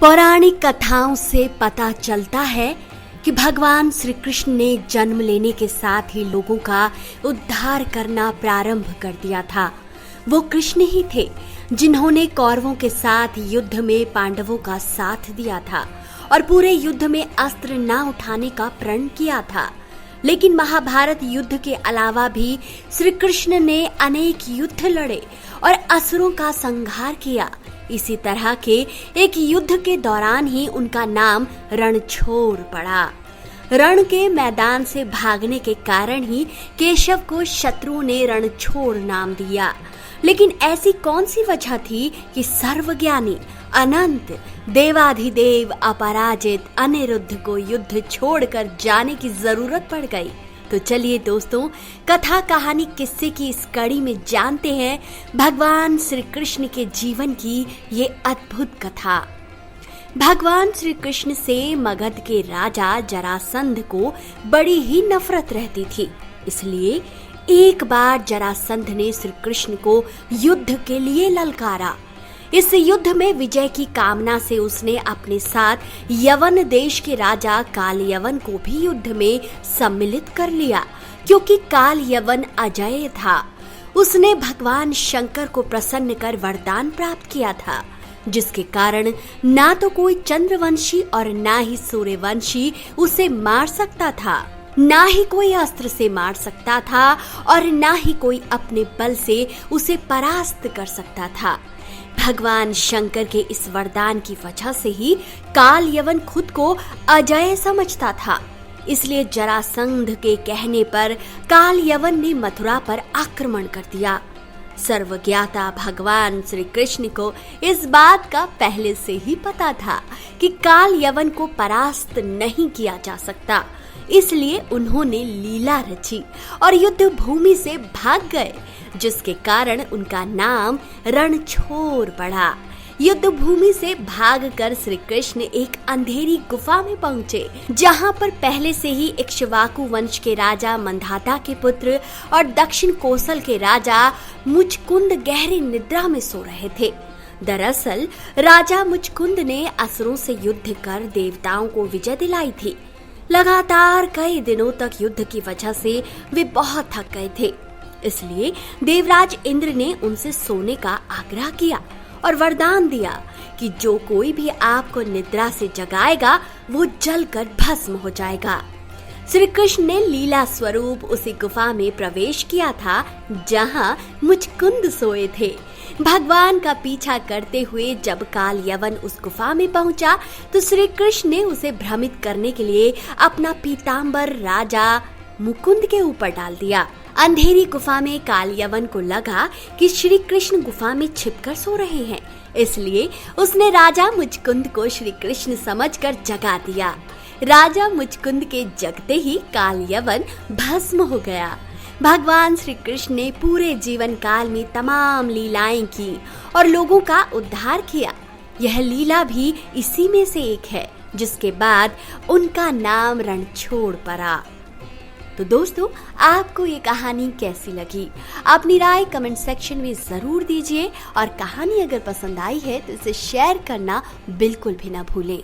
पौराणिक कथाओं से पता चलता है कि भगवान श्री कृष्ण ने जन्म लेने के साथ ही लोगों का उद्धार करना प्रारंभ कर दिया था। वो कृष्ण ही थे जिन्होंने कौरवों के साथ युद्ध में पांडवों का साथ दिया था और पूरे युद्ध में अस्त्र न उठाने का प्रण किया था। लेकिन महाभारत युद्ध के अलावा भी श्री कृष्ण ने अनेक युद्ध लड़े और असुरों का संहार किया। इसी तरह के एक युद्ध के दौरान ही उनका नाम रणछोड़ पड़ा। रण के मैदान से भागने के कारण ही केशव को शत्रुओं ने रणछोड़ नाम दिया। लेकिन ऐसी कौन सी वजह थी कि सर्वज्ञानी अनंत देवाधिदेव अपराजित अनिरुद्ध को युद्ध छोड़कर जाने की जरूरत पड़ गई? तो चलिए दोस्तों, कथा कहानी किस्से की इस कड़ी में जानते हैं भगवान श्री कृष्ण के जीवन की ये अद्भुत कथा। भगवान श्री कृष्ण से मगध के राजा जरासंध को बड़ी ही नफरत रहती थी। इसलिए एक बार जरासंध ने श्री कृष्ण को युद्ध के लिए ललकारा। इस युद्ध में विजय की कामना से उसने अपने साथ यवन देश के राजा काल यवन को भी युद्ध में सम्मिलित कर लिया, क्योंकि काल यवन अजय था। उसने भगवान शंकर को प्रसन्न कर वरदान प्राप्त किया था, जिसके कारण ना तो कोई चंद्रवंशी और ना ही सूर्यवंशी उसे मार सकता था, ना ही कोई अस्त्र से मार सकता था और ना ही कोई अपने बल से उसे परास्त कर सकता था। भगवान शंकर के इस वरदान की वजह से ही काल यवन खुद को अजय समझता था। इसलिए जरासंध के कहने पर काल यवन ने मथुरा पर आक्रमण कर दिया। सर्वज्ञाता भगवान श्री कृष्ण को इस बात का पहले से ही पता था कि काल यवन को परास्त नहीं किया जा सकता। इसलिए उन्होंने लीला रची और युद्ध भूमि से भाग गए, जिसके कारण उनका नाम रणछोड़ पड़ा। युद्ध भूमि से भागकर श्री कृष्ण एक अंधेरी गुफा में पहुंचे, जहां पर पहले से ही इक्ष्वाकु वंश के राजा मंधाता के पुत्र और दक्षिण कोसल के राजा मुचकुंद गहरी निद्रा में सो रहे थे। दरअसल राजा मुचकुंद ने असुरों से युद्ध कर देवताओं को विजय दिलाई थी। लगातार कई दिनों तक युद्ध की वजह से वे बहुत थक गए थे। इसलिए देवराज इंद्र ने उनसे सोने का आग्रह किया और वरदान दिया कि जो कोई भी आपको निद्रा से जगाएगा वो जलकर भस्म हो जाएगा। श्री कृष्ण ने लीला स्वरूप उसी गुफा में प्रवेश किया था जहां मुचकुंद सोए थे। भगवान का पीछा करते हुए जब काल यवन उस गुफा में पहुंचा तो श्री कृष्ण ने उसे भ्रमित करने के लिए अपना पीतांबर राजा मुकुंद के ऊपर डाल दिया। अंधेरी गुफा में काल यवन को लगा कि श्री कृष्ण गुफा में छिपकर सो रहे हैं, इसलिए उसने राजा मुचकुंद को श्री कृष्ण समझकर जगा दिया। राजा मुचकुंद के जगते ही काल यवन भस्म हो गया। भगवान श्री कृष्ण ने पूरे जीवन काल में तमाम लीलाएं की और लोगों का उद्धार किया। यह लीला भी इसी में से एक है, जिसके बाद उनका नाम रणछोड़ पड़ा। तो दोस्तों, आपको ये कहानी कैसी लगी? अपनी राय कमेंट सेक्शन में जरूर दीजिए और कहानी अगर पसंद आई है तो इसे शेयर करना बिल्कुल भी ना भूलें।